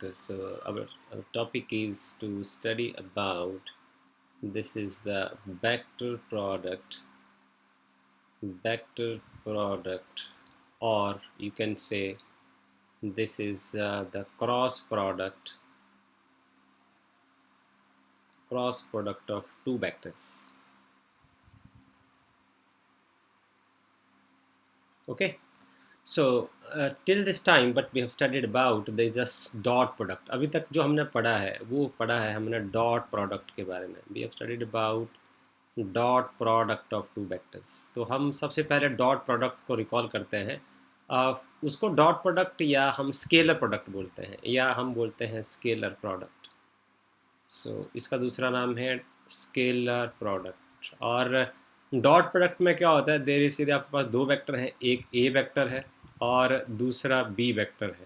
vectors. So our topic is to study about, this is the vector product, or you can say this is the cross product of two vectors. Okay. So till this time, but we have studied about there is a dot product. अभी तक जो हमने पढ़ा है वो पढ़ा है हमने डॉट प्रोडक्ट के बारे में. We have studied about dot product of two vectors. तो हम सबसे पहले डॉट प्रोडक्ट को रिकॉल करते हैं. उसको डॉट प्रोडक्ट या हम स्केलर प्रोडक्ट बोलते हैं, या हम बोलते हैं स्केलर प्रोडक्ट. सो इसका दूसरा नाम है स्केलर प्रोडक्ट. और डॉट प्रोडक्ट में क्या होता है, देर सीधे आपके पास दो वेक्टर हैं, एक ए वेक्टर है और दूसरा बी वेक्टर है.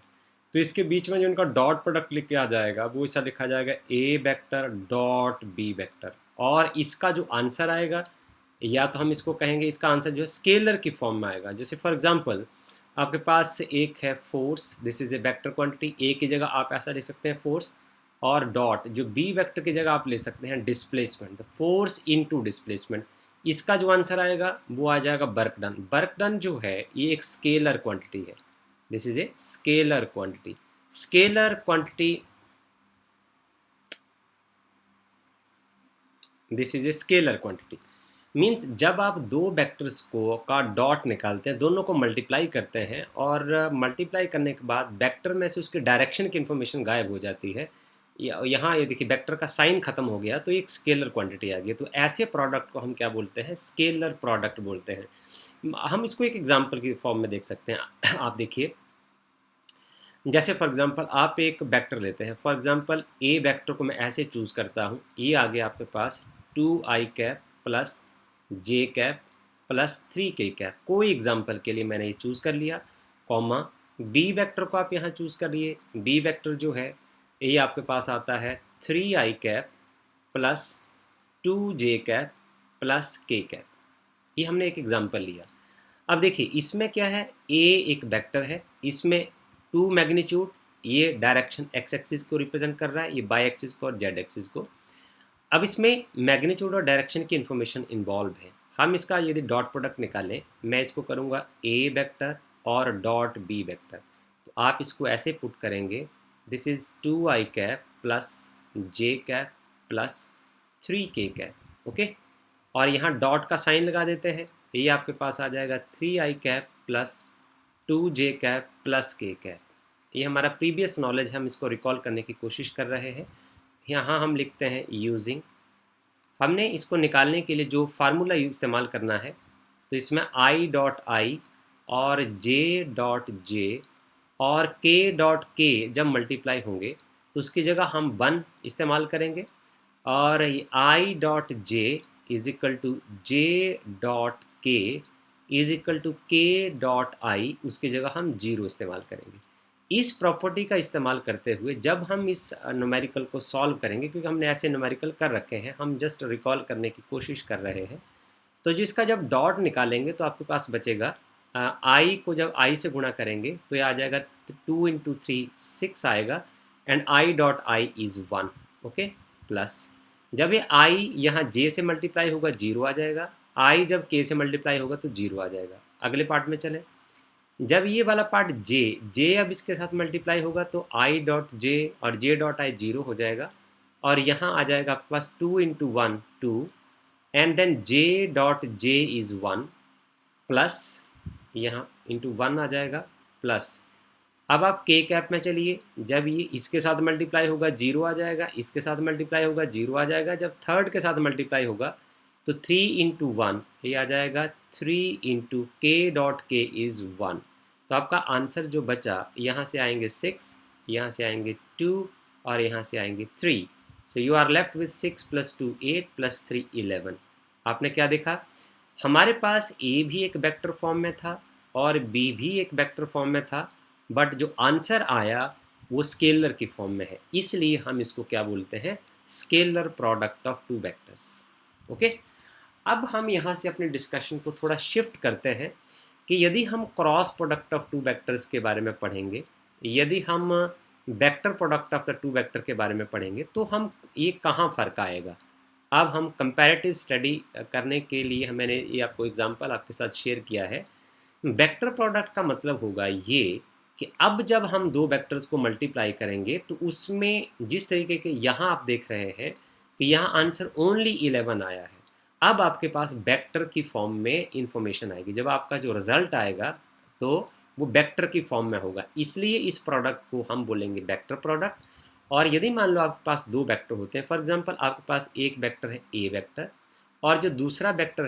तो इसके बीच में जो उनका डॉट प्रोडक्ट लिखा जाएगा वो ऐसा लिखा जाएगा ए वेक्टर डॉट बी वेक्टर. और इसका जो आंसर आएगा, या तो हम इसको कहेंगे इसका आंसर जो है स्केलर की फॉर्म में आएगा. जैसे फॉर एग्जांपल आपके पास एक है force, this is A vector quantity. A की जगह आप ऐसा लिख सकते हैं फोर्स, और डॉट जो बी वेक्टर की जगह आप ले सकते हैं displacement, the force into displacement. इसका जो आंसर आएगा वो आ जाएगा वर्क डन. वर्क डन जो है ये एक स्केलर क्वांटिटी है. This is a scalar quantity. Scalar quantity, this is a scalar quantity means जब आप दो वेक्टर्स को का डॉट निकालते हैं, दोनों को मल्टीप्लाई करते हैं, और मल्टीप्लाई करने के बाद वेक्टर में से उसके डायरेक्शन की इन्फॉर्मेशन गायब हो जाती है. यहाँ ये देखिए वेक्टर का साइन खत्म हो गया तो एक स्केलर क्वांटिटी आ गई. तो ऐसे प्रोडक्ट को हम क्या बोलते हैं, स्केलर प्रोडक्ट बोलते हैं. हम इसको एक एग्जांपल की फॉर्म में देख सकते हैं. आप देखिए, जैसे फॉर एग्जांपल आप एक वेक्टर लेते हैं. फॉर एग्जांपल ए वेक्टर को मैं ऐसे चूज़ करता हूँ, ये आ गया आपके पास 2i प्लस जे कैप प्लस 3k कैप. कोई एग्जांपल के लिए मैंने ये चूज़ कर लिया, कॉमा बी वेक्टर को आप यहाँ चूज़ कर लिए. बी वेक्टर जो है ये आपके पास आता है 3i plus 2j plus k cap. ये हमने एक एग्जांपल लिया. अब देखिए इसमें क्या है, ए एक वेक्टर है, इसमें टू मैग्नीट्यूड, ये डायरेक्शन एक्स एक्सिस को रिप्रेजेंट कर रहा है, ये बाई एक्सिस को और जेड एक्सिस को. अब इसमें मैग्नीट्यूड और डायरेक्शन की इन्फॉर्मेशन इन्वॉल्व है. हम इसका यदि डॉट प्रोडक्ट निकालें, मैं इसको करूँगा ए वेक्टर और डॉट बी वेक्टर. तो आप इसको ऐसे पुट करेंगे, this is 2i plus J cap plus 3k cap. Okay, और यहाँ डॉट का साइन लगा देते हैं. ये आपके पास आ जाएगा 3i plus 2j plus k cap. ये हमारा प्रीवियस नॉलेज है, हम इसको रिकॉल करने की कोशिश कर रहे हैं. यहाँ हम लिखते हैं यूजिंग. हमने इसको निकालने के लिए जो फार्मूला इस्तेमाल करना है, तो इसमें i डॉट आई और j डॉट जे और k डॉट के जब मल्टीप्लाई होंगे तो उसकी जगह हम 1 इस्तेमाल करेंगे, और i dot J is equal to J dot K is equal to K dot I, उसकी जगह हम 0 इस्तेमाल करेंगे. इस प्रॉपर्टी का इस्तेमाल करते हुए जब हम इस न्यूमेरिकल को सॉल्व करेंगे, क्योंकि हमने ऐसे न्यूमेरिकल कर रखे हैं, हम जस्ट रिकॉल करने की कोशिश कर रहे हैं, तो जिसका जब डॉट निकालेंगे तो आपके पास बचेगा आई को जब आई से गुणा करेंगे तो ये आ जाएगा 2 इंटू 3 6 आएगा, and I dot I is 1. Okay, plus जब ये आई यहाँ जे से मल्टीप्लाई होगा 0 आ जाएगा, आई जब के से मल्टीप्लाई होगा तो 0 आ जाएगा. अगले पार्ट में चलें. जब ये वाला पार्ट जे अब इसके साथ मल्टीप्लाई होगा तो आई डॉट जे और जे डॉट आई 0 हो जाएगा, और यहाँ आ जाएगा आपके पास 2 into 1 2, and then J dot J is 1 plus यहाँ इंटू 1 आ जाएगा प्लस. अब आप के कैप में चलिए, जब ये इसके साथ मल्टीप्लाई होगा 0 आ जाएगा, इसके साथ मल्टीप्लाई होगा 0 आ जाएगा, जब थर्ड के साथ मल्टीप्लाई होगा तो 3 इंटू 1 ये आ जाएगा 3 इंटू के डॉट के इज़ 1. तो आपका आंसर जो बचा, यहाँ से आएंगे 6, यहाँ से आएंगे 2 और यहाँ से आएंगे 3. So you are left with 6 plus 2 8 plus 3 11. आपने क्या देखा, हमारे पास ए भी एक वेक्टर फॉर्म में था और बी भी एक वेक्टर फॉर्म में था, बट जो आंसर आया वो स्केलर की फॉर्म में है. इसलिए हम इसको क्या बोलते हैं, scalar product of two vectors. Okay, अब हम यहाँ से अपने डिस्कशन को थोड़ा शिफ्ट करते हैं कि यदि हम cross product of two vectors के बारे में पढ़ेंगे, यदि हम vector product of the two vector के बारे में पढ़ेंगे तो हम ये कहाँ फ़र्क आएगा। अब हम कंपैरेटिव स्टडी करने के लिए मैंने ये आपको एग्जांपल आपके साथ शेयर किया है। वेक्टर प्रोडक्ट का मतलब होगा ये कि अब जब हम दो वेक्टर्स को मल्टीप्लाई करेंगे तो उसमें जिस तरीके के यहाँ आप देख रहे हैं कि यहाँ आंसर ओनली 11 आया है, अब आपके पास वेक्टर की फॉर्म में इंफॉर्मेशन आएगी। जब आपका जो रिजल्ट आएगा तो वो वेक्टर की फॉर्म में होगा, इसलिए इस प्रोडक्ट को हम बोलेंगे वेक्टर प्रोडक्ट। और यदि मान लो आपके पास दो वेक्टर होते हैं, फॉर एग्जांपल आपके पास एक वेक्टर है ए वेक्टर और जो दूसरा वेक्टर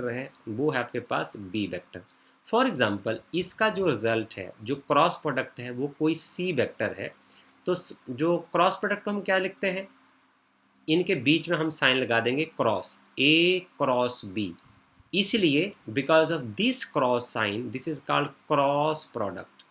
है वो है आपके पास बी वेक्टर। फॉर एग्जांपल इसका जो रिजल्ट है, जो क्रॉस प्रोडक्ट है, वो कोई सी वेक्टर है। तो जो क्रॉस प्रोडक्ट को हम क्या लिखते हैं, इनके बीच में हम साइन लगा देंगे क्रॉस, ए क्रॉस बी। इसलिए because of this cross sign this is called cross product,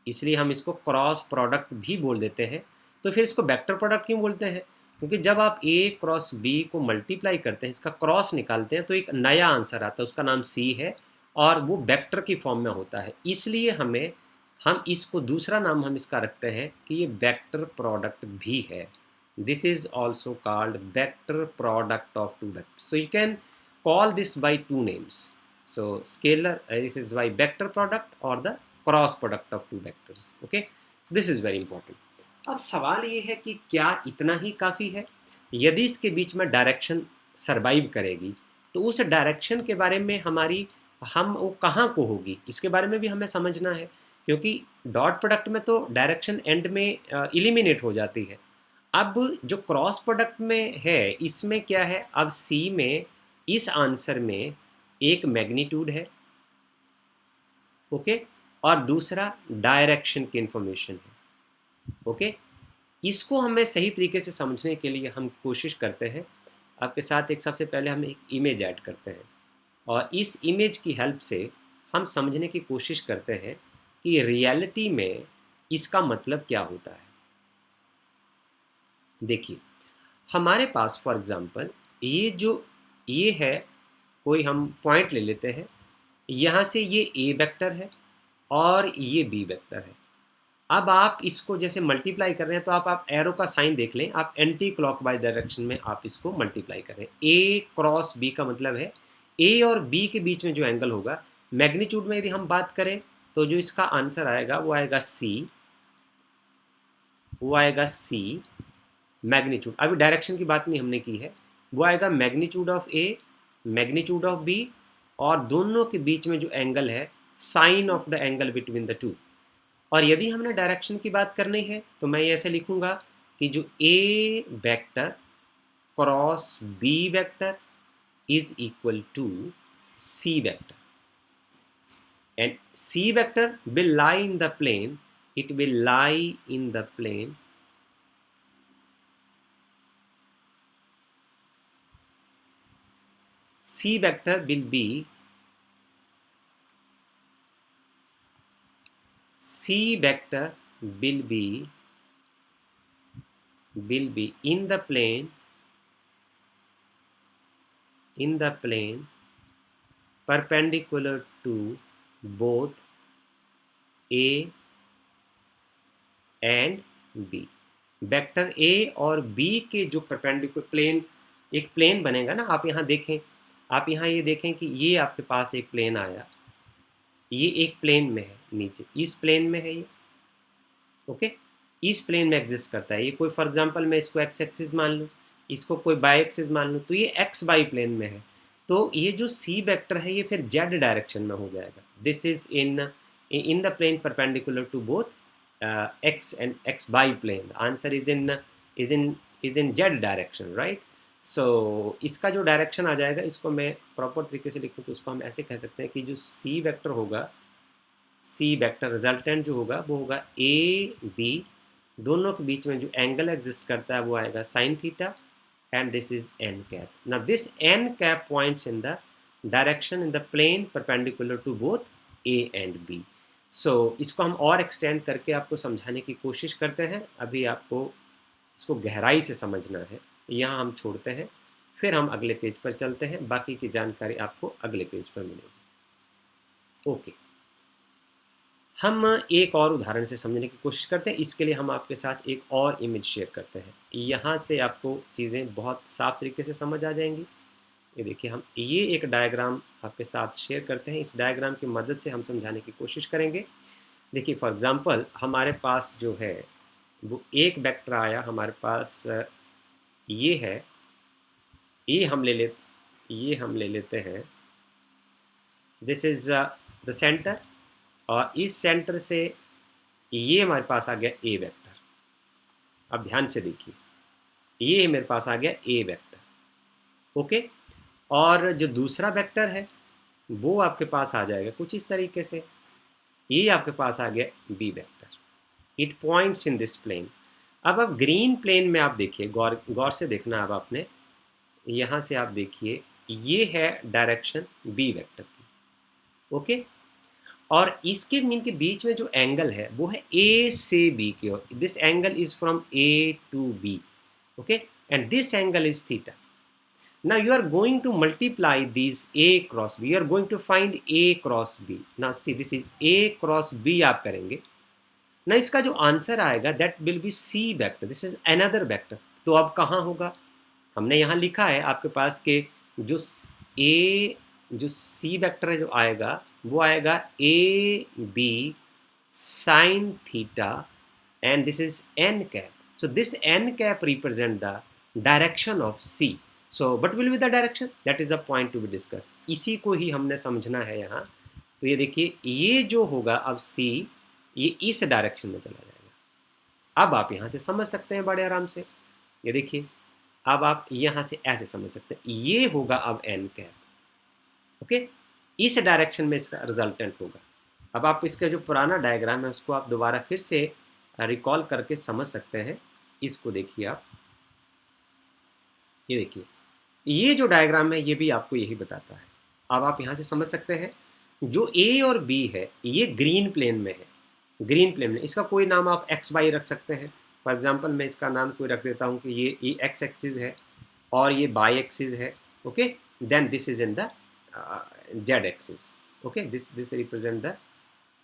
इसलिए हम इसको क्रॉस प्रोडक्ट भी बोल देते हैं। तो फिर इसको वेक्टर प्रोडक्ट क्यों बोलते हैं, क्योंकि जब आप ए क्रॉस बी को मल्टीप्लाई करते हैं, इसका क्रॉस निकालते हैं, तो एक नया आंसर आता है, उसका नाम सी है और वो वेक्टर की फॉर्म में होता है। इसलिए हम इसको दूसरा नाम हम इसका रखते हैं कि ये वेक्टर प्रोडक्ट भी है। This is also called vector product of two vector. So you can call this by two names. So scalar, this is by vector product or the cross product of two vectors. Okay, so this is very important. अब सवाल ये है कि क्या इतना ही काफ़ी है? यदि इसके बीच में डायरेक्शन सरवाइव करेगी तो उस डायरेक्शन के बारे में हम वो कहाँ को होगी, इसके बारे में भी हमें समझना है, क्योंकि डॉट प्रोडक्ट में तो डायरेक्शन एंड में इलिमिनेट हो जाती है। अब जो क्रॉस प्रोडक्ट में है इसमें क्या है, अब सी में इस आंसर में एक मैग्नीट्यूड है, ओके, और दूसरा डायरेक्शन की इंफॉर्मेशन है, ओके। इसको हमें सही तरीके से समझने के लिए हम कोशिश करते हैं आपके साथ, एक सबसे पहले हम एक इमेज ऐड करते हैं और इस इमेज की हेल्प से हम समझने की कोशिश करते हैं कि रियलिटी में इसका मतलब क्या होता है। देखिए हमारे पास फॉर एग्जांपल ये है, कोई हम पॉइंट ले लेते हैं, यहाँ से ये ए वेक्टर है और ये बी वेक्टर है। अब आप इसको जैसे मल्टीप्लाई कर रहे हैं तो आप एरो का साइन देख लें, आप एंटी क्लॉकवाइज डायरेक्शन में आप इसको मल्टीप्लाई करें। ए क्रॉस बी का मतलब है ए और बी के बीच में जो एंगल होगा, मैग्नीट्यूड में यदि हम बात करें तो जो इसका आंसर आएगा वो आएगा सी मैग्नीट्यूड। अभी डायरेक्शन की बात नहीं हमने की है, वो आएगा magnitude of A, magnitude of B, और दोनों के बीच में जो एंगल है sine of the angle between the two. और यदि हमने डायरेक्शन की बात करनी है तो मैं ऐसे लिखूंगा कि जो A vector cross B vector is equal to C vector, and C vector will lie in the plane, it will lie in the plane C vector will be in the plane perpendicular to both A and B. Vector A और B के जो perpendicular plane, एक plane बनेगा ना, आप यहाँ देखें, आप यहाँ ये देखें कि ये आपके पास एक प्लेन आया, ये एक प्लेन में है, नीचे इस प्लेन में है ये, ओके, इस प्लेन में एग्जिस्ट करता है ये। कोई फॉर एग्जांपल मैं इसको एक्स एक्सिस मान लूँ, इसको कोई बाई एक्सिस मान लूँ, तो ये एक्स बाई प्लेन में है। तो ये जो सी वेक्टर है ये फिर जेड डायरेक्शन में हो जाएगा। This is in the plane perpendicular to both x and x by plane. The answer is in z direction, right? So इसका जो डायरेक्शन आ जाएगा, इसको मैं प्रॉपर तरीके से लिखूँ तो उसको हम ऐसे कह सकते हैं कि जो c वेक्टर होगा, c वेक्टर रिजल्टेंट जो होगा वो होगा a b, दोनों के बीच में जो एंगल एग्जिस्ट करता है वो आएगा sine theta, and this is n cap. Now this n cap points in the direction in the plane perpendicular to both a and b। इसको हम और एक्सटेंड करके आपको समझाने की कोशिश करते हैं। अभी आपको इसको गहराई से समझना है, यहाँ हम छोड़ते हैं, फिर हम अगले पेज पर चलते हैं। बाकी की जानकारी आपको अगले पेज पर मिलेगी। ओके, हम एक और उदाहरण से समझने की कोशिश करते हैं। इसके लिए हम आपके साथ एक और इमेज शेयर करते हैं, यहाँ से आपको चीज़ें बहुत साफ तरीके से समझ आ जाएंगी। ये देखिए, हम ये एक डायग्राम आपके साथ शेयर करते हैं। इस डायग्राम की मदद से हम समझाने की कोशिश करेंगे। देखिए, फॉर एग्जांपल हमारे पास जो है वो एक वेक्टर आया हमारे पास, ये है, ये हम ले ले ये हम ले लेते हैं, दिस इज़ द सेंटर, और इस सेंटर से ये हमारे पास आ गया ए वेक्टर। अब ध्यान से देखिए, ये मेरे पास आ गया ए वेक्टर। ओके, और जो दूसरा वेक्टर है वो आपके पास आ जाएगा कुछ इस तरीके से, ये आपके पास आ गया B vector. It points in this plane. अब आप ग्रीन प्लेन में आप देखिए, गौर गौर से देखना। अब आपने यहाँ से आप देखिए, ये है डायरेक्शन बी वेक्टर की। ओके, और इसके मीन के बीच में जो एंगल है वो है ए से बी की ओर। This angle is from A to B, okay, and this angle is theta. Now you are going to multiply these A cross B. You are going to find A cross B. Now see, this is A cross B आप करेंगे ना, इसका जो answer आएगा that will be C vector. This is another vector. तो अब कहाँ होगा? हमने यहाँ लिखा है आपके पास के जो C वेक्टर है जो आएगा वो आएगा A B sin theta, and this is n cap. So this n cap represent the direction of C. So what will be the direction? That is the point to be discussed. इसी को ही हमने समझना है यहाँ। तो ये देखिए, ये जो होगा अब C, ये इस डायरेक्शन में चला जाएगा। अब आप यहाँ से समझ सकते हैं बड़े आराम से। ये देखिए, अब आप यहाँ से ऐसे समझ सकते हैं, ये होगा अब n कैप। ओके, इस डायरेक्शन में इसका रिजल्टेंट होगा। अब आप इसका जो पुराना डायग्राम है उसको आप दोबारा फिर से रिकॉल करके समझ सकते हैं। इसको देखिए आप, ये देखिए, ये जो डायग्राम है ये भी आपको यही बताता है। अब आप यहाँ से समझ सकते हैं, जो ए और बी है ये ग्रीन प्लेन में है। ग्रीन प्लेन में इसका कोई नाम आप एक्स वाई रख सकते हैं। फॉर एग्जांपल मैं इसका नाम कोई रख देता हूँ कि ये एक्स एक्सिस है और ये वाई एक्सिस है। Okay, then this is in the Z axis. Okay, this represent the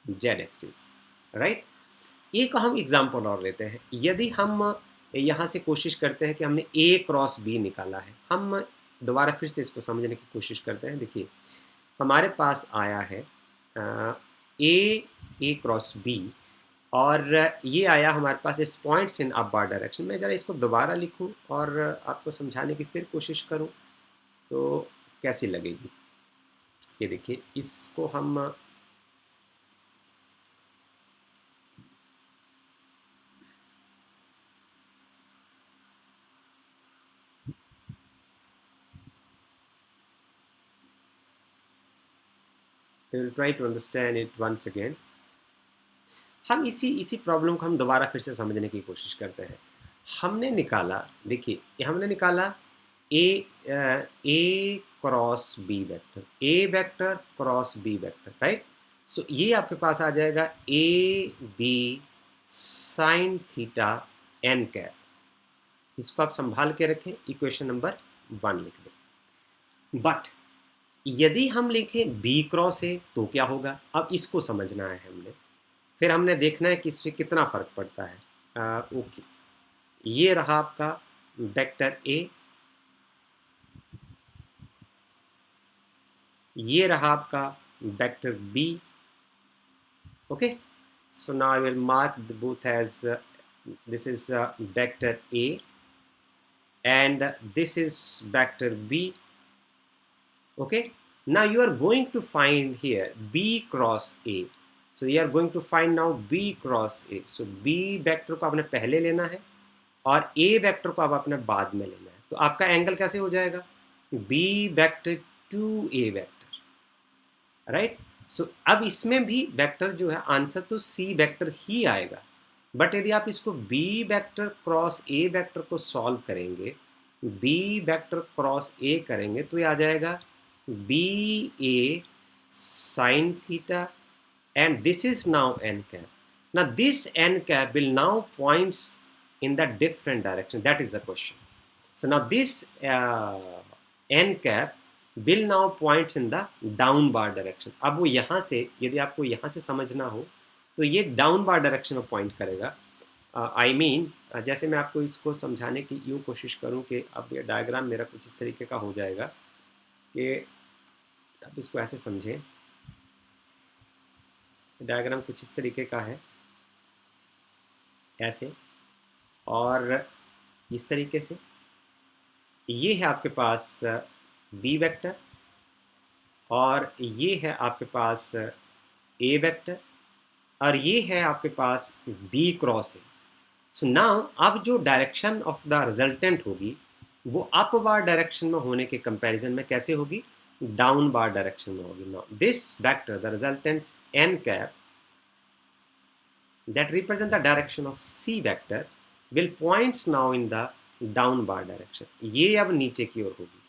Z axis, right. एक हम एग्जांपल और लेते हैं। यदि हम यहाँ से कोशिश करते हैं कि हमने ए क्रॉस बी निकाला है, हम दोबारा फिर से इसको समझने की कोशिश करते हैं। देखिए, हमारे पास आया है ए क्रॉस बी, और ये आया हमारे पास इस पॉइंट्स इन अपवर्ड डायरेक्शन। मैं ज़रा इसको दोबारा लिखूं और आपको समझाने की फिर कोशिश करूं तो कैसी लगेगी। ये देखिए, इसको हम will try to understand it once again. हम इसी प्रॉब्लम को हम दोबारा फिर से समझने की कोशिश करते हैं। हमने निकाला, देखिए हमने निकाला A cross B vector, A vector cross B vector, right. So ये आपके पास आ जाएगा A B sine theta N cap. इसको आप संभाल के रखें, इक्वेशन नंबर 1 लिख दें। बट यदि हम लिखें बी क्रॉस ए तो क्या होगा? अब इसको समझना है हमने, फिर हमने देखना है कि इससे कितना फ़र्क पड़ता है। ओके, ये रहा आपका वेक्टर ए, ये रहा आपका vector B. Okay, so now I will mark both as this is vector A and this is vector b. Okay, now you are going to find here b cross a. So you are going to find now b cross a. So b vector को आपने पहले लेना है और a vector को आप अपने बाद में लेना है। तो आपका एंगल कैसे हो जाएगा? b vector to a vector, right. So अब इसमें भी वेक्टर जो है आंसर तो c वेक्टर ही आएगा, बट यदि आप इसको b vector cross a vector को सॉल्व करेंगे, b वेक्टर क्रॉस a करेंगे तो ये आ जाएगा b a sin theta, and this is now n cap. Now this n cap will now points in the different direction. That is the question. So now this n cap will now points in the downward direction. अब वो यहाँ से, यदि आपको यहाँ से समझना हो तो ये डाउन बार डायरेक्शन में पॉइंट करेगा। आई मीन जैसे मैं आपको इसको समझाने की यूँ कोशिश करूँ कि अब ये डायग्राम मेरा कुछ इस तरीके का हो जाएगा कि आप इसको ऐसे समझें। डायग्राम कुछ इस तरीके का है, ऐसे और इस तरीके से। ये है आपके पास बी वेक्टर और ये है आपके पास ए वेक्टर और ये है आपके पास B cross A. So now अब जो डायरेक्शन ऑफ द रिजल्टेंट होगी वो अप बार डायरेक्शन में होने के कंपैरिजन में कैसे होगी, डाउन बार डायरेक्शन में होगी। Now this vector the resultant N cap that represent the direction of C vector will points now in the down bar direction. ये अब नीचे की ओर होगी.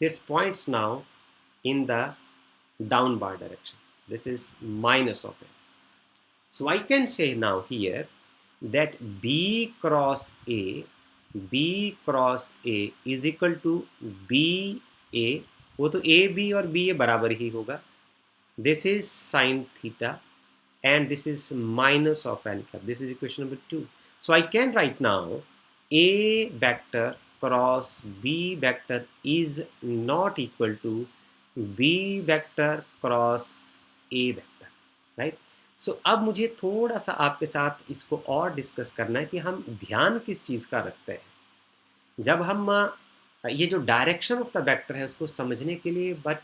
This points now in the down bar direction. This is minus of it. So I can say now here that B cross A is equal to BA. वो तो A B और B A बराबर ही होगा. This is sin theta and this is minus of n cap. This is equation number 2. So I can write now A vector cross B vector is not equal to B vector cross A vector, right? So अब मुझे थोड़ा सा आपके साथ इसको और discuss करना है कि हम ध्यान किस चीज़ का रखते हैं जब हम ये जो डायरेक्शन ऑफ द वेक्टर है उसको समझने के लिए। But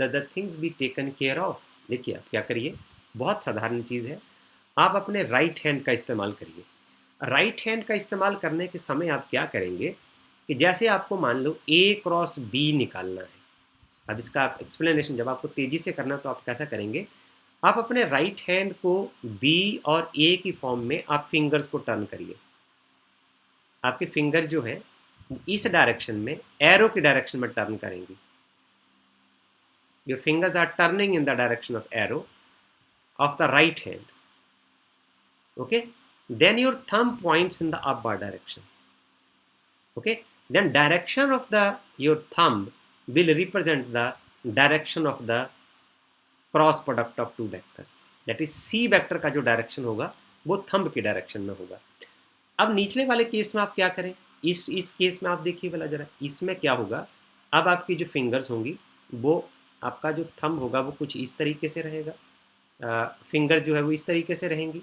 the things be taken care of. देखिए आप क्या करिए, बहुत साधारण चीज़ है, आप अपने राइट हैंड का इस्तेमाल करिए। राइट हैंड का इस्तेमाल करने के समय आप क्या करेंगे कि जैसे आपको मान लो A क्रॉस B निकालना है। अब इसका आप एक्सप्लेनेशन जब आपको तेज़ी से करना तो आप कैसा करेंगे, आप अपने राइट हैंड को B और A की फॉर्म में आप फिंगर्स को टर्न करिए। आपके फिंगर जो है इस डायरेक्शन में एरो की डायरेक्शन में टर्न करेंगी। Your fingers are turning in the direction of arrow of the right hand. Okay, then your thumb points in the up bar direction. Okay, then direction of the your thumb will represent the direction of the cross product of two vectors. That is C vector का जो direction होगा वो thumb की direction में होगा। अब निचले वाले केस में आप क्या करें, इस केस में आप देखिए भला जरा, इसमें क्या होगा, अब आपकी जो फिंगर्स होंगी वो आपका जो थंब होगा वो कुछ इस तरीके से रहेगा, फिंगर जो है वो इस तरीके से रहेंगी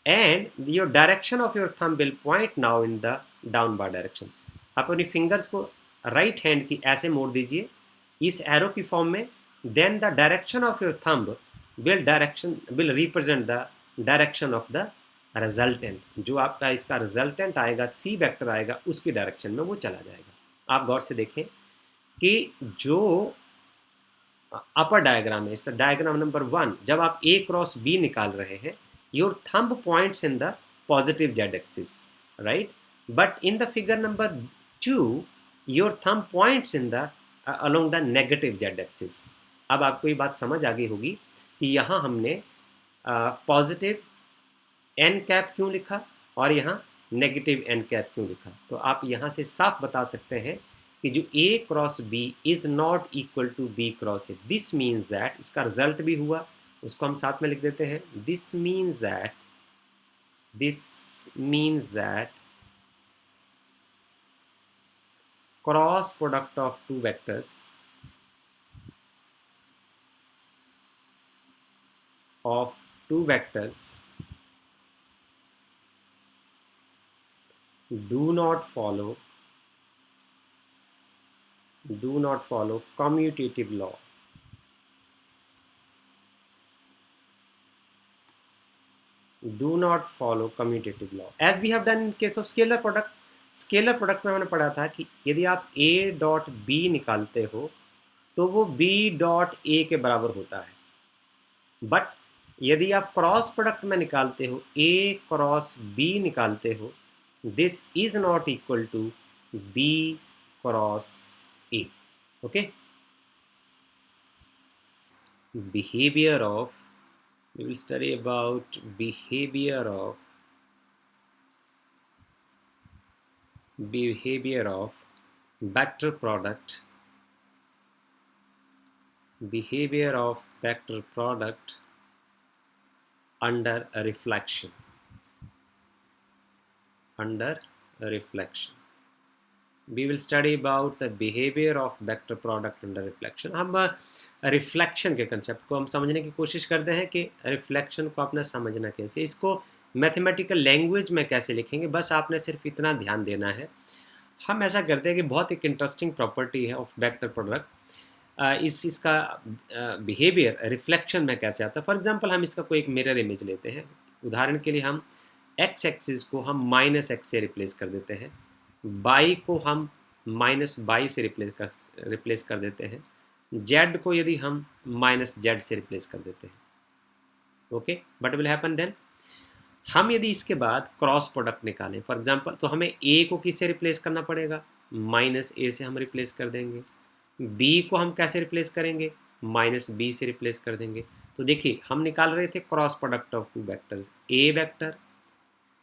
and your direction of your thumb will point now in the down bar direction. आप अपनी फिंगर्स को राइट हैंड की ऐसे मोड़ दीजिए इस एरो की फॉर्म में, then the direction of your thumb will represent the direction of the resultant. जो आपका इसका रिजल्टेंट आएगा सी वेक्टर आएगा उसकी डायरेक्शन में वो चला जाएगा। आप गौर से देखें कि जो अपर डायग्राम है, इस डायग्राम नंबर 1, जब आप A क्रॉस B निकाल रहे हैं your thumb points in the positive Z axis, right, but in the figure number 2 your thumb points in the along the negative Z axis. अब आपको ये बात समझ आ गई होगी कि यहाँ हमने पॉजिटिव एन कैप क्यों लिखा और यहाँ नेगेटिव एन कैप क्यों लिखा। तो आप यहाँ से साफ बता सकते हैं कि जो A cross B is not equal to B cross A। This means that, इसका रिजल्ट भी हुआ, उसको हम साथ में लिख देते हैं। This means that cross product of two vectors do not follow commutative law. Do not follow commutative law as we have done in case of scalar product. Scalar product में हमने पढ़ा था कि यदि आप A डॉट B निकालते हो तो वो B डॉट A के बराबर होता है, बट यदि आप क्रॉस प्रोडक्ट में निकालते हो A क्रॉस B निकालते हो, this is not equal to B cross A. Okay, behavior of, we will study about behavior of vector product vector product under a reflection. Under a reflection we will study about the behavior of vector product under reflection. हम reflection के concept को हम समझने की कोशिश करते हैं कि रिफ्लेक्शन को अपना समझना कैसे, इसको मैथमेटिकल लैंग्वेज में कैसे लिखेंगे, बस आपने सिर्फ इतना ध्यान देना है। हम ऐसा करते हैं कि बहुत एक इंटरेस्टिंग प्रॉपर्टी है ऑफ वेक्टर प्रोडक्ट, इसका बिहेवियर रिफ्लेक्शन में कैसे आता है। फॉर एग्जांपल हम इसका कोई एक मिरर इमेज लेते हैं, उदाहरण के लिए हम एक्स एक्सिस को हम -x से रिप्लेस कर देते हैं, बाई को हम -y से रिप्लेस कर देते हैं, z को यदि हम -z से रिप्लेस कर देते हैं। Okay, but will happen then, हम यदि इसके बाद क्रॉस प्रोडक्ट निकालें फॉर एग्जांपल, तो हमें a को किससे रिप्लेस करना पड़ेगा, -a से हम रिप्लेस कर देंगे। b को हम कैसे रिप्लेस करेंगे, -b से रिप्लेस कर देंगे। तो देखिए हम निकाल रहे थे cross product of two vectors, a vector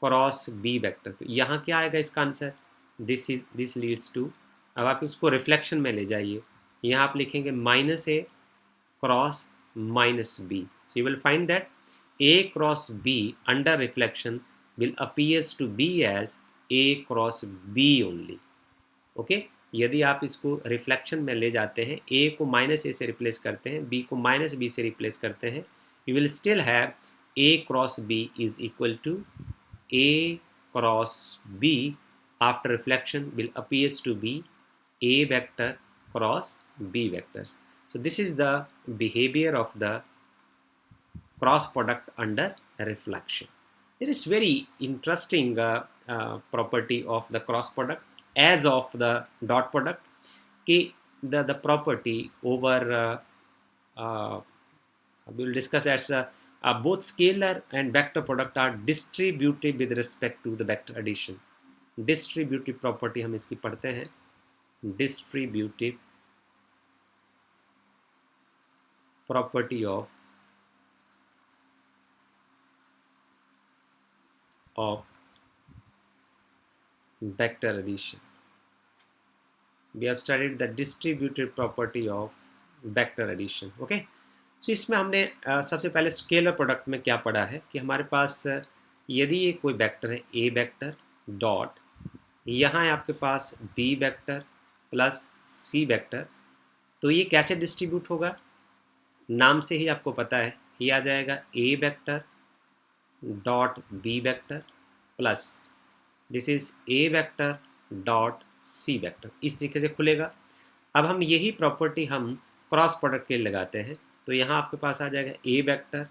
cross b vector, तो यहाँ क्या आएगा इसका आंसर, दिस लीड्स टू। अब आप इसको रिफ्लेक्शन में ले जाइए, यहाँ आप लिखेंगे -a cross -b, so you will find that a cross b under reflection will appears to be as a cross b only. Okay, यदि आप इसको रिफ्लेक्शन में ले जाते हैं, a को -a से रिप्लेस करते हैं, b को -b से रिप्लेस करते हैं, you will still have a cross b is equal to a cross b after reflection will appears to be a vector cross b vectors. So this is the behavior of the cross product under reflection. There is very interesting property of the cross product as of the dot product, कि the property over we will discuss as both scalar and vector product are distributive with respect to the vector addition. Distributive property हम इसकी पढ़ते हैं, distributive property of vector addition. We have studied the distributive property of vector addition. Okay, so इसमें हमने सबसे पहले scalar product में क्या पढ़ा है कि हमारे पास यदि ये कोई वेक्टर है a वेक्टर डॉट, यहाँ है आपके पास b vector plus c vector, तो ये कैसे डिस्ट्रीब्यूट होगा, नाम से ही आपको पता है, ये आ जाएगा a vector dot B vector plus this is A vector dot C vector, इस तरीके से खुलेगा। अब हम यही प्रॉपर्टी हम क्रॉस प्रोडक्ट के लिए लगाते हैं, तो यहाँ आपके पास आ जाएगा ए वेक्टर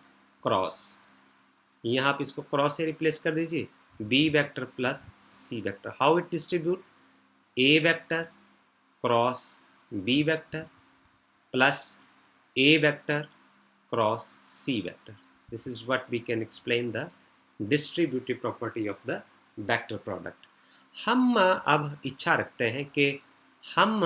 क्रॉस, यहाँ आप इसको क्रॉस से रिप्लेस कर दीजिए, B vector plus C vector. How it distribute, A vector cross B vector plus A vector cross C vector. This is what we can explain the distributive property of the vector product. हम अब इच्छा रखते हैं कि हम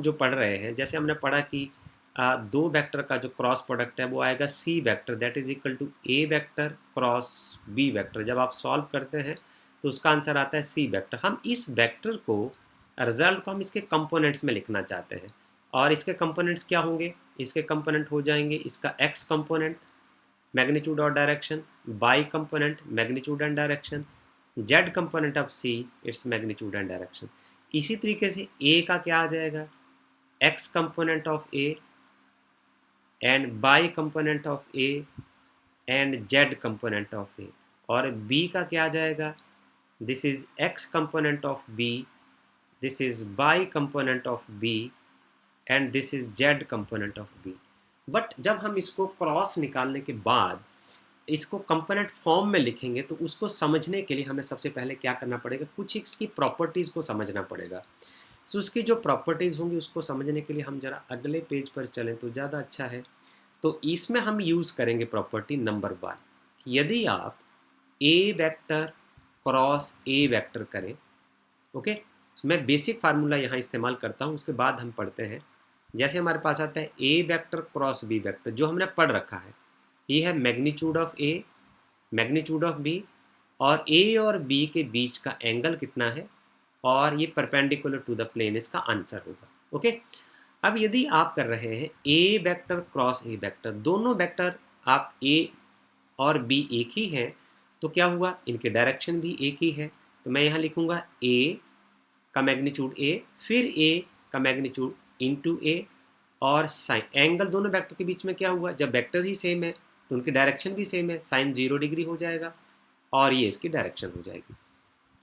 जो पढ़ रहे हैं, जैसे हमने पढ़ा कि दो वेक्टर का जो क्रॉस प्रोडक्ट है वो आएगा C vector that is equal to A vector cross B vector. जब आप सॉल्व करते हैं तो उसका आंसर आता है सी वेक्टर। हम इस वेक्टर को, रिजल्ट को हम इसके कंपोनेंट्स में लिखना चाहते हैं, और इसके कंपोनेंट्स क्या होंगे, इसके कंपोनेंट हो जाएंगे इसका x कंपोनेंट मैग्नीट्यूड और direction, y component magnitude and direction, z component of c its magnitude and direction. इसी तरीके से a का क्या आ जाएगा, x component of a and y component of a and z component of a, और b का क्या आ जाएगा, this is x component of b, this is y component of b and this is z component of b। But जब हम इसको cross निकालने के बाद इसको कंपोनेंट फॉर्म में लिखेंगे तो उसको समझने के लिए हमें सबसे पहले क्या करना पड़ेगा, कुछ इसकी प्रॉपर्टीज़ को समझना पड़ेगा। सो उसकी जो प्रॉपर्टीज़ होंगी उसको समझने के लिए हम ज़रा अगले पेज पर चलें तो ज़्यादा अच्छा है। तो इसमें हम यूज़ करेंगे प्रॉपर्टी नंबर 1, यदि आप ए वेक्टर क्रॉस ए वेक्टर करें, ओके, मैं बेसिक फार्मूला यहाँ इस्तेमाल करता हूँ, उसके बाद हम पढ़ते हैं। जैसे हमारे पास आता है A vector cross B vector, जो हमने पढ़ रखा है, ये है magnitude of A magnitude of B, और ए और बी के बीच का एंगल कितना है, और ये परपेंडिकुलर टू द प्लेन, इसका आंसर होगा। ओके, अब यदि आप कर रहे हैं ए वेक्टर क्रॉस ए वेक्टर, दोनों वेक्टर आप ए और बी एक ही हैं, तो क्या हुआ, इनके डायरेक्शन भी एक ही है। तो मैं यहाँ लिखूँगा ए का मैग्नीट्यूड ए, फिर ए का मैग्नीट्यूड इंटू ए, और साइन एंगल दोनों वेक्टर के बीच में क्या हुआ, जब वेक्टर ही सेम है तो उनकी डायरेक्शन भी सेम है, साइन 0 डिग्री हो जाएगा और ये इसकी डायरेक्शन हो जाएगी।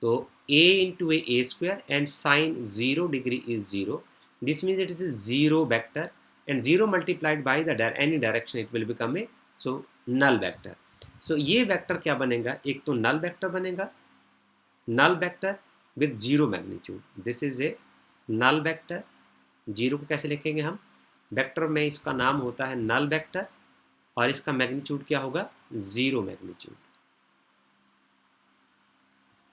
तो a into a square and sine 0 degree is 0. This means it is a 0 vector, and 0 multiplied by the any direction it will become a so null vector. So ये vector क्या बनेगा, एक तो null vector बनेगा, null vector with 0 magnitude. This is a null vector. 0 को कैसे लिखेंगे हम, वेक्टर में इसका नाम होता है null vector और इसका मैग्नीट्यूड क्या होगा, 0 magnitude.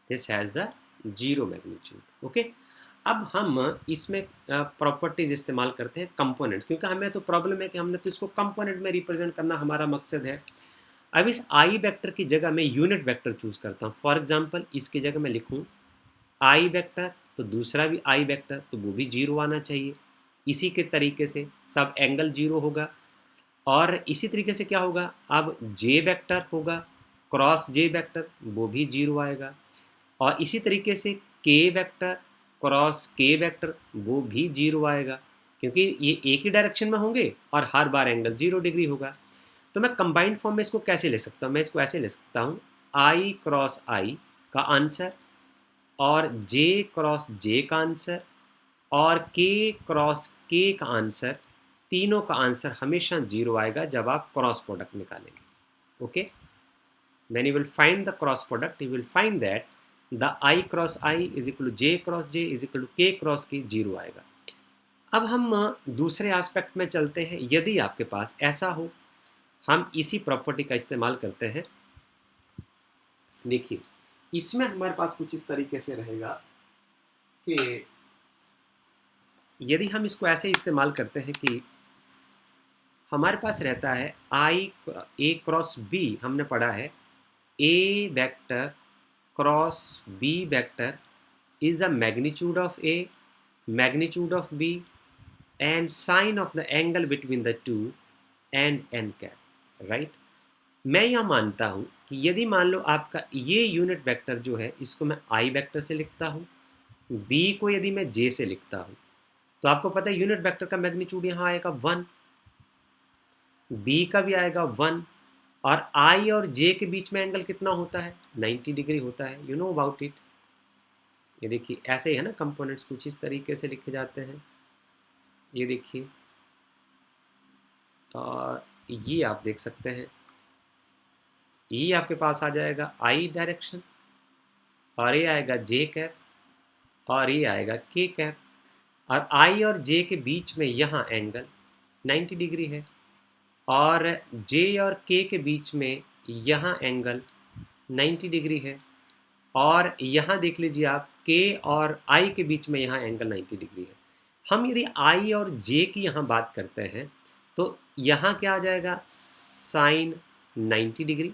This has the 0 magnitude. Okay, अब हम इसमें प्रॉपर्टीज इस्तेमाल करते हैं कंपोनेंट्स, क्योंकि हमें तो प्रॉब्लम है कि हमने तो इसको कंपोनेंट में रिप्रेजेंट करना हमारा मकसद है। अब इस आई वेक्टर की जगह मैं यूनिट वेक्टर चूज़ करता हूँ। फॉर एग्जांपल इसकी जगह मैं लिखूँ आई वेक्टर, तो दूसरा भी आई वेक्टर, तो वो भी 0 आना चाहिए। इसी के तरीके से सब एंगल 0 होगा, और इसी तरीके से क्या होगा, अब जे वेक्टर होगा क्रॉस जे वेक्टर, वो भी 0 आएगा, और इसी तरीके से के वेक्टर क्रॉस के वेक्टर, वो भी 0 आएगा, क्योंकि ये एक ही डायरेक्शन में होंगे और हर बार एंगल 0 डिग्री होगा। तो मैं कंबाइंड फॉर्म में इसको कैसे ले सकता हूँ, मैं इसको ऐसे ले सकता हूँ, आई क्रॉस आई का आंसर और जे क्रॉस जे का आंसर और के क्रॉस के का आंसर, तीनों का आंसर हमेशा 0 आएगा जब आप क्रॉस प्रोडक्ट निकालेंगे। Okay, when you will find the cross product, you will find that the I cross I is equal to J cross J is equal to K cross K, 0 आएगा। अब हम दूसरे aspect में चलते हैं। यदि आपके पास ऐसा हो, हम इसी प्रॉपर्टी का इस्तेमाल करते हैं। देखिए, इसमें हमारे पास कुछ इस तरीके से रहेगा कि यदि हम इसको ऐसे इस्तेमाल करते हैं कि हमारे पास रहता है आई ए क्रॉस बी, हमने पढ़ा है A vector cross B vector is the magnitude of A, magnitude of B and sine of the angle between the two and n cap, right? मैं यह मानता हूँ कि यदि मान लो आपका ये यूनिट वेक्टर जो है, इसको मैं I वेक्टर से लिखता हूँ, B को यदि मैं J से लिखता हूँ, तो आपको पता है यूनिट वेक्टर का मैग्नीट्यूड यहाँ आएगा 1, B का भी आएगा 1, और I और J के बीच में एंगल कितना होता है, 90 डिग्री होता है। You know about it. ये देखिए ऐसे ही है ना, कंपोनेंट्स कुछ इस तरीके से लिखे जाते हैं। ये देखिए, और ये आप देख सकते हैं, ये आपके पास आ जाएगा आई डायरेक्शन, और ये आएगा जे कैप, और ये आएगा के कैप, और आई और जे के बीच में यहाँ एंगल 90 डिग्री है, और जे और के के बीच में यहाँ एंगल 90 डिग्री है, और यहाँ देख लीजिए आप के और आई के बीच में यहाँ एंगल 90 डिग्री है। हम यदि आई और जे की यहाँ बात करते हैं तो यहाँ क्या आ जाएगा, साइन 90 डिग्री,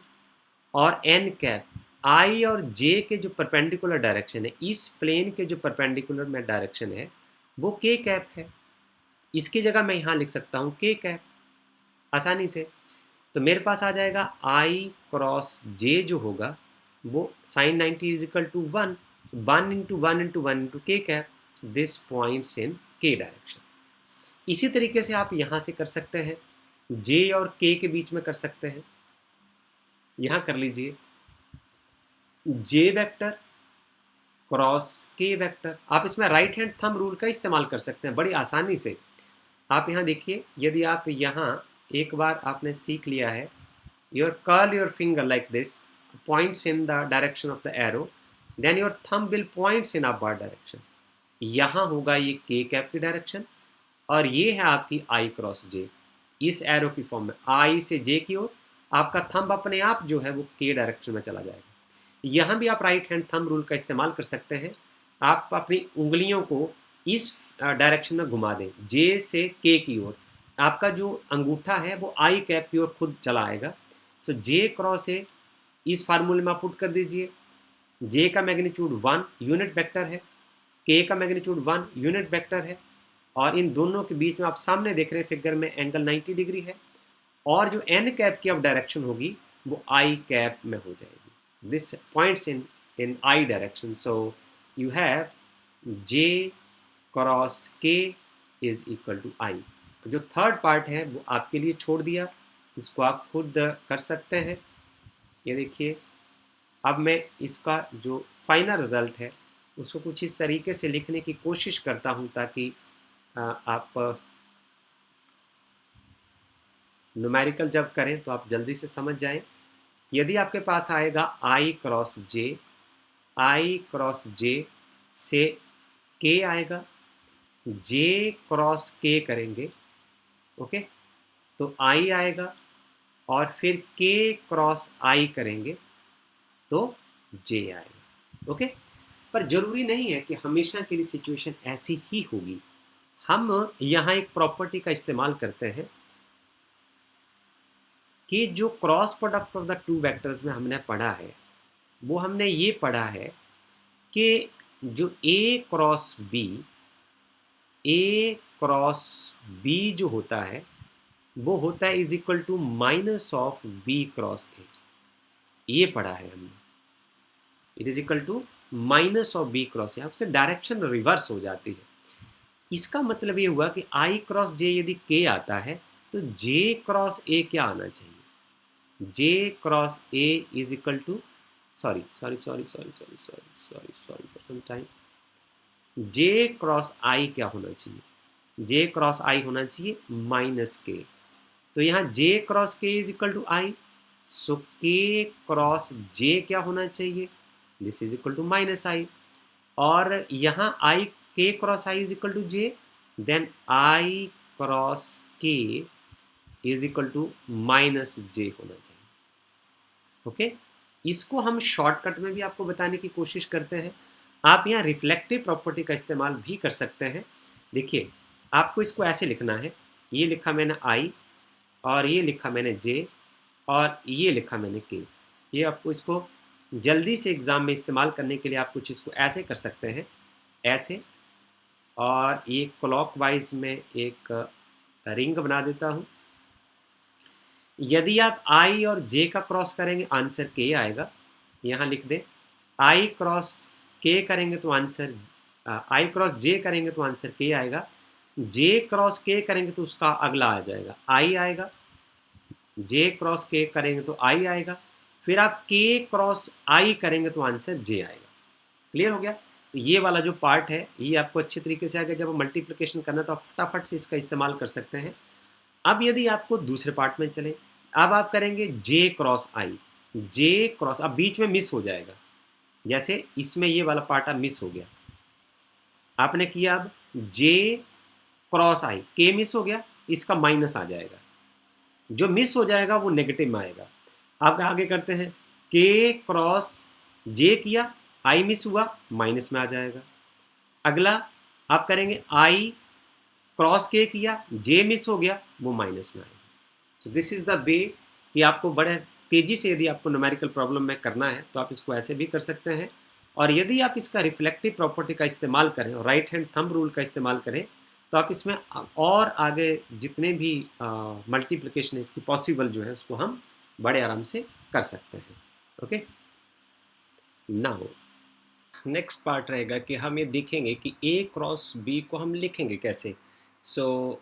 और एन कैप आई और जे के जो परपेंडिकुलर डायरेक्शन है, इस प्लेन के जो परपेंडिकुलर में डायरेक्शन है वो के कैप है। इसकी जगह मैं यहाँ लिख सकता हूँ के कैप आसानी से। तो मेरे पास आ जाएगा आई क्रॉस जे जो होगा वो sine 90 is equal to 1, 1 into 1 into 1 into K cap, this points in K direction. इसी तरीके से आप यहाँ से कर सकते हैं, जे और के के बीच में कर सकते हैं। यहाँ कर लीजिए जे वेक्टर क्रॉस के वेक्टर। आप इसमें राइट हैंड थंब रूल का इस्तेमाल कर सकते हैं बड़ी आसानी से। आप यहाँ देखिए, यदि आप यहाँ एक बार आपने सीख लिया है, your curl your finger like this, points in the direction of the arrow, then your thumb will points in upward direction. यहाँ होगा ये k कैप की डायरेक्शन, और ये है आपकी I क्रॉस J इस एरो की फॉर्म में। I से J की ओर आपका थंब अपने आप जो है वो k डायरेक्शन में चला जाएगा। यहाँ भी आप राइट हैंड थंब रूल का इस्तेमाल कर सकते हैं। आप अपनी उंगलियों को इस डायरेक्शन में घुमा दें, J से k की ओर, आपका जो अंगूठा है वो I कैप की ओर खुद चला आएगा। सो J क्रॉस A इस फार्मूले में आप पुट कर दीजिए। J का मैग्नीट्यूड 1 यूनिट वेक्टर है, K का मैग्नीट्यूड 1 यूनिट वेक्टर है, और इन दोनों के बीच में आप सामने देख रहे हैं फिगर में एंगल 90 डिग्री है, और जो एन कैप की अब डायरेक्शन होगी वो आई कैप में हो जाएगी। This points in I direction, so you have J cross K is equal to आई। जो थर्ड पार्ट है वो आपके लिए छोड़ दिया, इसको आप खुद कर सकते हैं। ये देखिए, अब मैं इसका जो फाइनल रिजल्ट है उसको कुछ इस तरीके से लिखने की कोशिश करता हूँ ताकि आप न्यूमेरिकल जब करें तो आप जल्दी से समझ जाएं। यदि आपके पास आएगा आई क्रॉस जे से के आएगा, जे क्रॉस के करेंगे, ओके, तो आई आएगा, और फिर के क्रॉस आई करेंगे तो जे आएगा, ओके। पर ज़रूरी नहीं है कि हमेशा के लिए सिचुएशन ऐसी ही होगी। हम यहाँ एक प्रॉपर्टी का इस्तेमाल करते हैं कि जो cross product of the two vectors में हमने पढ़ा है, वो हमने ये पढ़ा है कि जो ए क्रॉस बी जो होता है वो होता है is equal to minus of B cross A. ये पढ़ा है हमने, it is equal to minus of B cross A. आपसे डायरेक्शन रिवर्स हो जाती है। इसका मतलब ये हुआ कि आई क्रॉस जे यदि के आता है तो जे क्रॉस ए क्या आना चाहिए? J cross A is equal to, sorry for some time, J cross I क्या होना चाहिए? जे क्रॉस आई होना चाहिए माइनस के। तो यहाँ J cross K is equal to I, so K cross J क्या होना चाहिए? This is equal to minus I. और यहाँ I K cross I is equal to J, then I cross K is equal to minus J होना चाहिए, okay. इसको हम shortcut में भी आपको बताने की कोशिश करते हैं। आप यहाँ रिफ्लेक्टिव प्रॉपर्टी का इस्तेमाल भी कर सकते हैं। देखिए, आपको इसको ऐसे लिखना है, ये लिखा मैंने आई, और ये लिखा मैंने जे, और ये लिखा मैंने के। ये आपको इसको जल्दी से एग्ज़ाम में इस्तेमाल करने के लिए आप कुछ इसको ऐसे कर सकते हैं, ऐसे, और ये क्लॉकवाइज में एक रिंग बना देता हूँ। यदि आप आई और जे का क्रॉस करेंगे आंसर के आएगा, यहाँ लिख दें। आई क्रॉस के करेंगे तो आंसर, आई क्रॉस जे करेंगे तो आंसर के आएगा। जे क्रॉस के करेंगे तो उसका अगला आ जाएगा आई आएगा। जे क्रॉस के करेंगे तो आई आएगा। फिर आप के क्रॉस आई करेंगे तो आंसर जे आएगा। क्लियर हो गया? तो ये वाला जो पार्ट है ये आपको अच्छे तरीके से आ गया। जब मल्टीप्लिकेशन करना तो आप फटाफट से इसका इस्तेमाल कर सकते हैं। अब यदि आपको दूसरे पार्ट में चले, अब आप करेंगे जे क्रॉस आई। जे क्रॉस, अब बीच में मिस हो जाएगा, जैसे इसमें ये वाला पार्ट अब मिस हो गया। आपने किया, अब जे क्रॉस आई, के मिस हो गया, इसका माइनस आ जाएगा। जो मिस हो जाएगा वो नेगेटिव में आएगा। आप आगे करते हैं, के क्रॉस जे किया, आई मिस हुआ, माइनस में आ जाएगा। अगला आप करेंगे आई क्रॉस के किया, जे मिस हो गया, वो माइनस में आएगा। So this is the way कि आपको बड़े तेज़ी से यदि आपको न्यूमेरिकल प्रॉब्लम में करना है तो आप इसको ऐसे भी कर सकते हैं। और यदि आप इसका रिफ्लेक्टिव प्रॉपर्टी का इस्तेमाल करें और राइट हैंड थंब रूल का इस्तेमाल करें तो आप इसमें और आगे जितने भी मल्टीप्लिकेशन इसकी पॉसिबल जो है उसको हम बड़े आराम से कर सकते हैं, ओके। नाउ नेक्स्ट पार्ट रहेगा कि हम ये देखेंगे कि ए क्रॉस बी को हम लिखेंगे कैसे।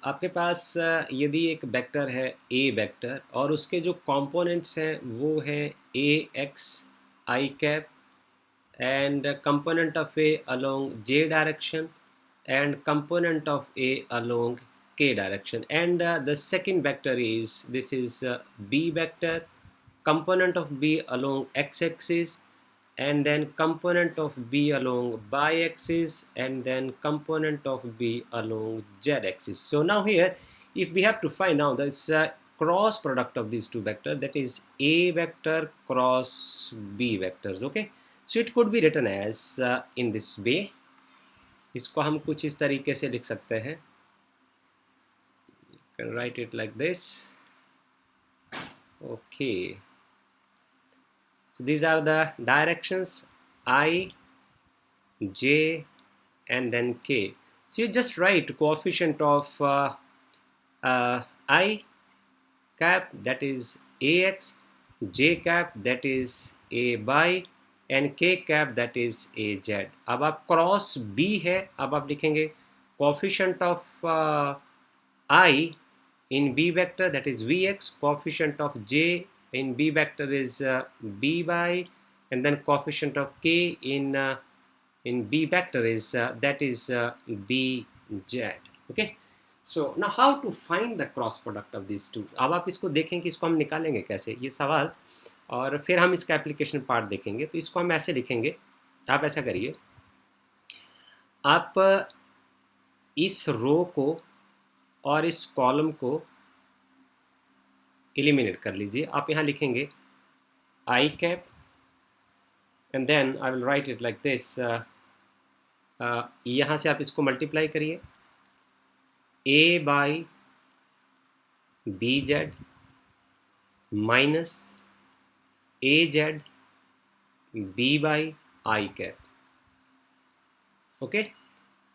आपके पास यदि एक वेक्टर है ए वेक्टर और उसके जो कंपोनेंट्स हैं वो है A X I cap and component of A along J direction and component of A along K direction, and the second vector is this is B vector, component of B along X axis, and then component of B along Y axis, and then component of B along Z axis. So now here if we have to find out this cross product of these two vectors, that is A vector cross B vectors, okay. So it could be written as in this way. इसको हम कुछ इस तरीके से लिख सकते हैं. You can write it like this. Okay. So these are the directions I, J, and then K. So you just write coefficient of I cap, that is ax, j cap, that is a by, and k cap, that is a z. अब आप cross b है, अब आप लिखेंगे coefficient of I in b vector, that is vx, coefficient of j in b vector is b by, and then coefficient of k in b vector is that is bz. Okay, so now how to find the cross product of these two. अब आप इसको देखें कि इसको हम निकालेंगे कैसे, ये सवाल, और फिर हम इसका एप्लीकेशन पार्ट देखेंगे। तो इसको हम ऐसे लिखेंगे, आप ऐसा करिए, आप इस रो को और इस कॉलम को एलिमिनेट कर लीजिए। आप यहाँ लिखेंगे I cap, and then I will write it like this, यहाँ से आप इसको मल्टीप्लाई करिए, A by B Z minus A Z B by I cap. Okay,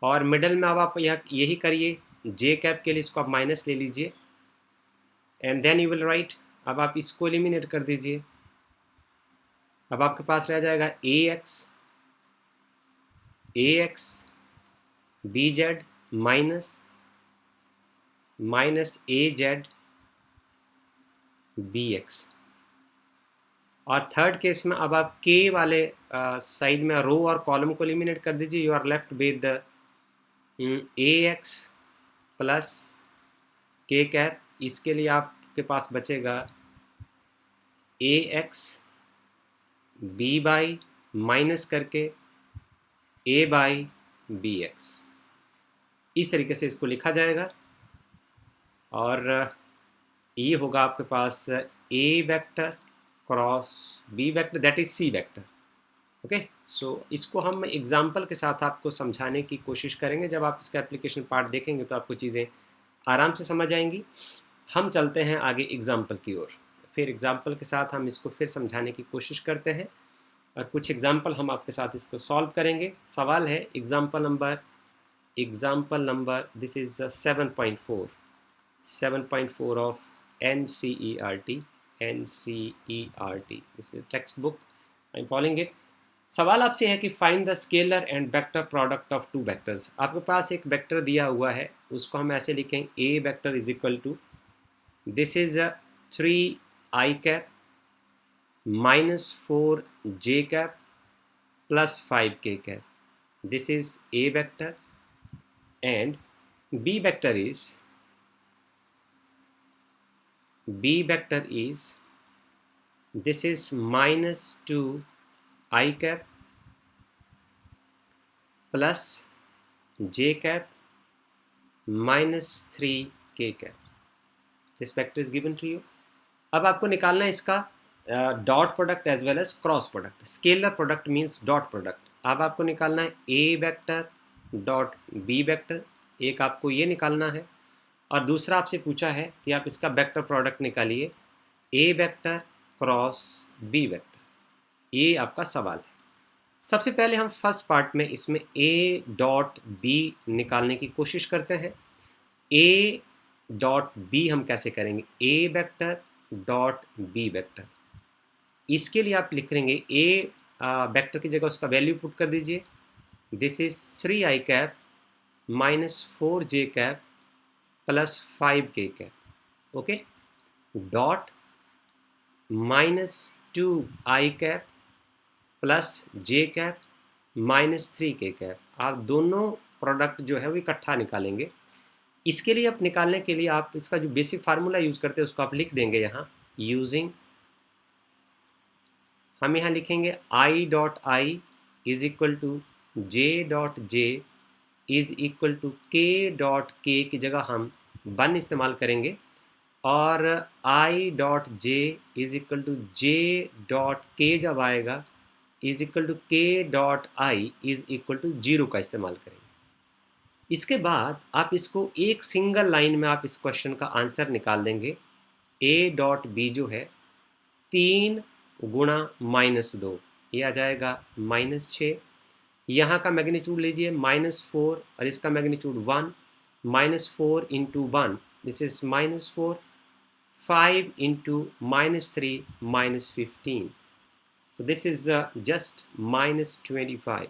और मिडल में अब आप यही करिए, जे कैप के लिए इसको आप माइनस ले लीजिए, and then you will write, अब आप इसको एलिमिनेट कर दीजिए। अब आपके पास रह जाएगा ए X B Z minus A Z B x. और थर्ड केस में अब आप के वाले साइड में रो और कॉलम को एलिमिनेट कर दीजिए। You are left with A X plus K cap. इसके लिए आपके पास बचेगा A X B by minus करके ए बाई बी एक्स। इस तरीके से इसको लिखा जाएगा, और ये होगा आपके पास A vector cross B vector, that is C vector. Okay, so इसको हम एग्जाम्पल के साथ आपको समझाने की कोशिश करेंगे। जब आप इसका एप्लीकेशन पार्ट देखेंगे तो आपको चीज़ें आराम से समझ आएंगी। हम चलते हैं आगे एग्जाम्पल की ओर, फिर एग्जाम्पल के साथ हम इसको फिर समझाने की कोशिश करते हैं, और कुछ एग्जाम्पल हम आपके साथ इसको सॉल्व करेंगे। सवाल है example number this is 7.4 of NCERT, this is text book, I am following it. सवाल आपसे है कि find the scalar and vector product of two vectors. आपके पास एक वेक्टर दिया हुआ है, उसको हम ऐसे लिखें, A vector is equal to, this is 3i cap minus 4j cap plus 5k cap. This is a vector, and b vector is this is minus 2i cap plus j cap minus 3k cap. This vector is given to you. अब आपको निकालना है इसका dot product as well as cross product. Scalar product means dot product. अब आपको निकालना है A vector dot B vector, एक आपको ये निकालना है, और दूसरा आपसे पूछा है कि आप इसका वेक्टर प्रोडक्ट निकालिए, ए वेक्टर क्रॉस बी वेक्टर। ये आपका सवाल है। सबसे पहले हम फर्स्ट पार्ट में इसमें ए डॉट बी निकालने की कोशिश करते हैं। ए डॉट बी हम कैसे करेंगे, ए वेक्टर डॉट बी वेक्टर। इसके लिए आप लिख लेंगे ए वेक्टर की जगह उसका वैल्यू पुट कर दीजिए, this is 3i cap minus 4j cap plus 5k cap. Okay, dot minus 2i cap plus j cap minus 3k cap. आप दोनों प्रोडक्ट जो है वो इकट्ठा निकालेंगे। इसके लिए आप निकालने के लिए आप इसका जो बेसिक फार्मूला यूज़ करते हैं उसको आप लिख देंगे यहाँ, यूजिंग, हम यहाँ लिखेंगे i dot I is equal to j dot J is equal to k dot K की जगह हम 1 इस्तेमाल करेंगे, और i dot J is equal to j dot K जब आएगा is equal to k dot I is equal to 0 का इस्तेमाल करेंगे। इसके बाद आप इसको एक सिंगल लाइन में आप इस क्वेश्चन का आंसर निकाल देंगे। a डॉट बी जो है 3 गुणा -2, ये आ जाएगा -6। यहाँ का मैग्नीट्यूड लीजिए -4 और इसका magnitude 1, -4 into 1 this is -4, 5 into -3 -15. So this is just -25.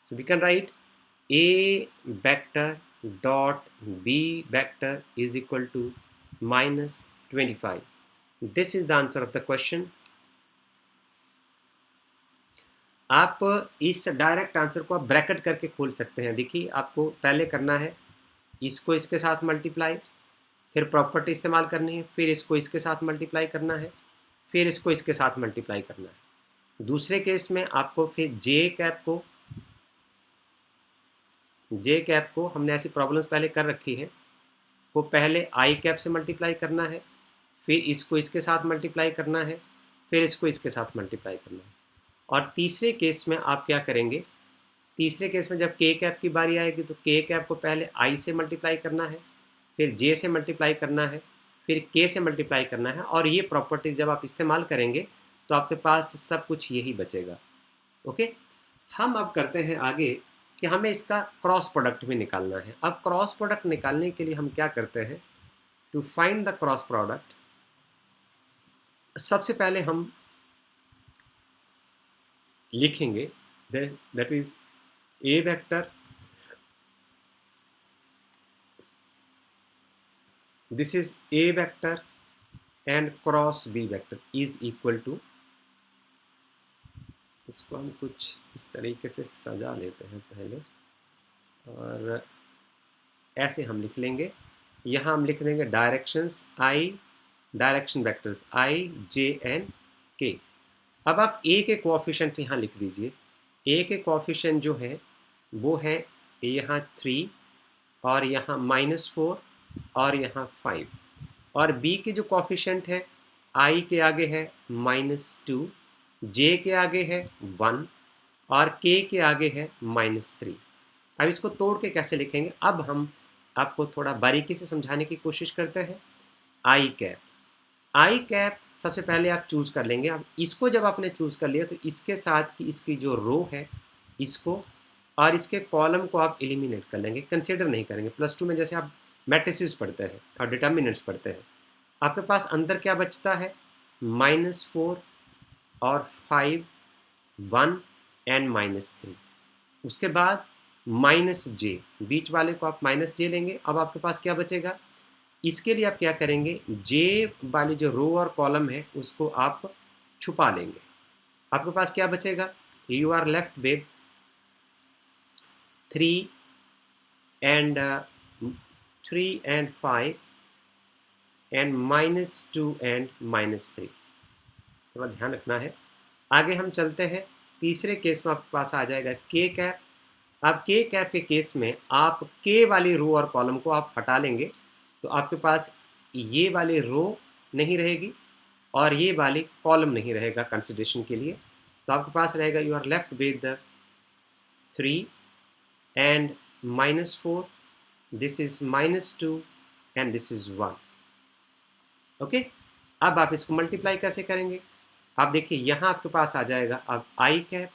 So we can write A vector dot B vector is equal to -25. This is the answer of the question. आप इस डायरेक्ट आंसर को आप bracket करके खोल सकते हैं। देखिए आपको पहले करना है इसको इसके साथ मल्टीप्लाई, फिर प्रॉपर्टी इस्तेमाल करनी है, फिर इसको इसके साथ मल्टीप्लाई करना है, फिर इसको इसके साथ मल्टीप्लाई करना है। दूसरे केस में आपको फिर जे कैप को हमने ऐसी प्रॉब्लम्स पहले कर रखी है, को पहले आई कैप से मल्टीप्लाई करना है, फिर इसको इसके साथ मल्टीप्लाई करना है, फिर इसको इसके साथ मल्टीप्लाई करना है। और तीसरे केस में आप क्या करेंगे, तीसरे केस में जब के कैप की बारी आएगी तो के कैप को पहले आई से मल्टीप्लाई करना है, फिर जे से मल्टीप्लाई करना है, फिर के से मल्टीप्लाई करना है। और ये प्रॉपर्टी जब आप इस्तेमाल करेंगे तो आपके पास सब कुछ यही बचेगा। ओके, हम अब करते हैं आगे कि हमें इसका क्रॉस प्रोडक्ट भी निकालना है। अब क्रॉस प्रोडक्ट निकालने के लिए हम क्या करते हैं, to find the cross product सबसे पहले हम लिखेंगे that is A vector, this is A vector and cross B vector is equal to, इसको हम कुछ इस तरीके से सजा लेते हैं पहले, और ऐसे हम लिख लेंगे। यहाँ हम लिख देंगे directions I, direction vectors I J and के। अब आप ए के कोएफिशिएंट यहाँ लिख दीजिए। ए के कोएफिशिएंट जो है वो है यहाँ 3 और यहाँ -4 और यहाँ 5, और बी के जो कोएफिशिएंट है आई के आगे है -2, जे के आगे है 1 और के के आगे है -3। अब इसको तोड़ के कैसे लिखेंगे, अब हम आपको थोड़ा बारीकी से समझाने की कोशिश करते हैं। आई कैप सबसे पहले आप चूज़ कर लेंगे। अब इसको जब आपने चूज़ कर लिया तो इसके साथ की इसकी जो रो है इसको और इसके कॉलम को आप एलिमिनेट कर लेंगे, कंसीडर नहीं करेंगे। +2 में जैसे आप मैट्रिसेस पढ़ते हैं और डिटर्मिनेंट्स पढ़ते हैं, आपके पास अंदर क्या बचता है, -4 और 5, 1 एंड -3। उसके बाद -j, बीच वाले को आप -j लेंगे। अब आपके पास क्या बचेगा, इसके लिए आप क्या करेंगे, j वाली जो रो और कॉलम है उसको आप छुपा लेंगे। आपके पास क्या बचेगा, you are left with 3 and 5 and -2 and -3। थोड़ा ध्यान रखना है। आगे हम चलते हैं, तीसरे केस में आपके पास आ जाएगा के कैप। अब के कैप के केस में आप के वाली रो और कॉलम को आप हटा लेंगे तो आपके पास ये वाली रो नहीं रहेगी और ये वाली कॉलम नहीं रहेगा कंसिडरेशन के लिए। तो आपके पास रहेगा you are left with 3 and -4, this is -2 and this is 1। Okay, अब आप इसको मल्टीप्लाई कैसे करेंगे, आप देखिए यहाँ आपके पास आ जाएगा अब आई कैप,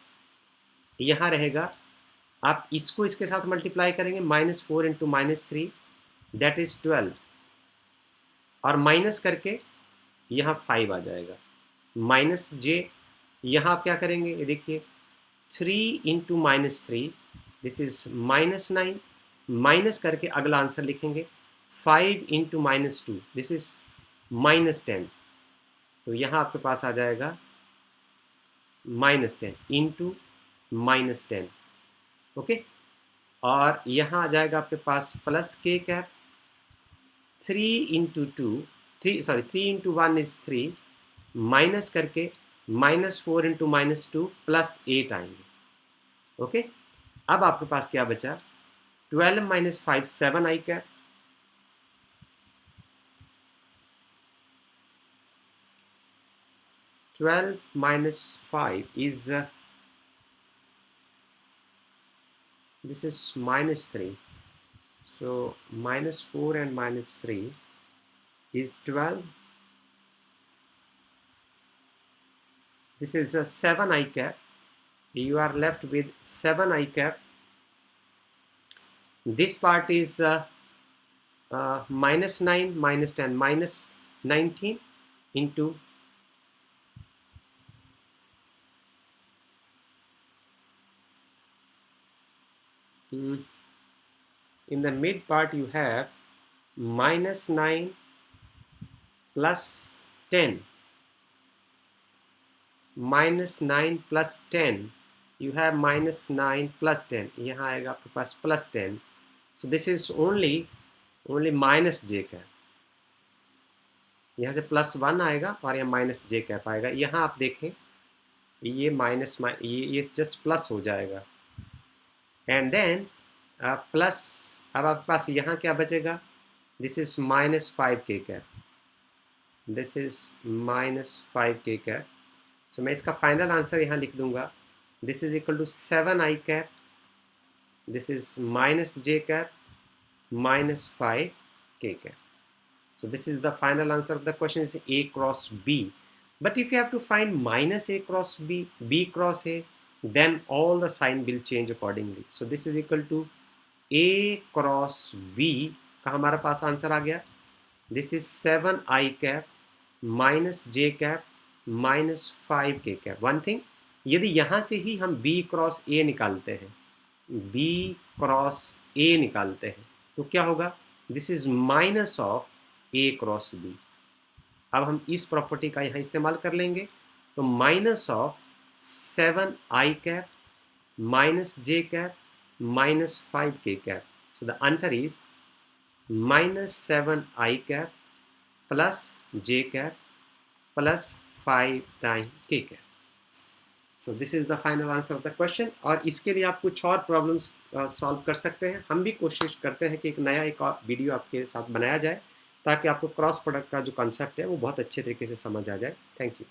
यहाँ रहेगा, आप इसको इसके साथ मल्टीप्लाई करेंगे, -4 इंटू -3 दैट इज 12 और माइनस करके यहाँ 5 आ जाएगा, -j, यहाँ आप क्या करेंगे, ये देखिए 3 इंटू -3 दिस इज -9, माइनस करके अगला आंसर लिखेंगे 5 इंटू -2 दिस इज -10। तो यहाँ आपके पास आ जाएगा -10 इंटू -10। ओके, और यहाँ आ जाएगा आपके पास plus K cap, 3 into 1 is 3, minus करके -4 इंटू -2 प्लस 8 आएंगे। ओके, अब आपके पास क्या बचा, 12 - 5 7 आई cap, 12 minus 5 is this is -3, so -4 and -3 is 12, this is a 7 I cap, You are left with 7 I cap. This part is minus 9, minus 10, minus 19 into in the mid part you have minus 9 plus 10, minus 9 plus 10, you have minus 9 plus 10, यहाँ आएगा आपके पास plus 10. So this is only minus J cap. यहाँ से +1 आएगा और यहाँ minus J cap आएगा. यहाँ आप देखें ये माइनस ये जस्ट प्लस हो जाएगा. एंड देन प्लस, अब आपके पास यहाँ क्या बचेगा? दिस इज -5 के कैप. दिस इज -5 के कैप. सो मैं इसका फाइनल आंसर यहाँ लिख दूंगा. This is equal to 7 I cap. This is minus J cap -5 k cap. So this is the final answer of the question is A cross B. But if you have to find minus A cross B, B cross A, then all the sign will change accordingly. So this is equal to A cross B का हमारा पास answer आ गया. This is 7 I cap minus J cap minus 5 K cap. One thing, यदि यहाँ से ही हम B cross A निकालते हैं, B cross A निकालते हैं, तो क्या होगा? This is minus of A cross B. अब हम इस प्रॉपर्टी का यहाँ इस्तेमाल कर लेंगे. तो minus of 7 I cap minus J cap minus 5 K cap. So the answer is -7 I cap plus J cap plus 5 time K cap. So this is the final answer of the question. और इसके लिए आप कुछ और problems solve कर सकते हैं. हम भी कोशिश करते हैं कि एक नया एक और वीडियो आपके साथ बनाया जाए ताकि आपको क्रॉस प्रोडक्ट का जो कॉन्सेप्ट है वो बहुत अच्छे तरीके से समझ आ जाए. Thank you.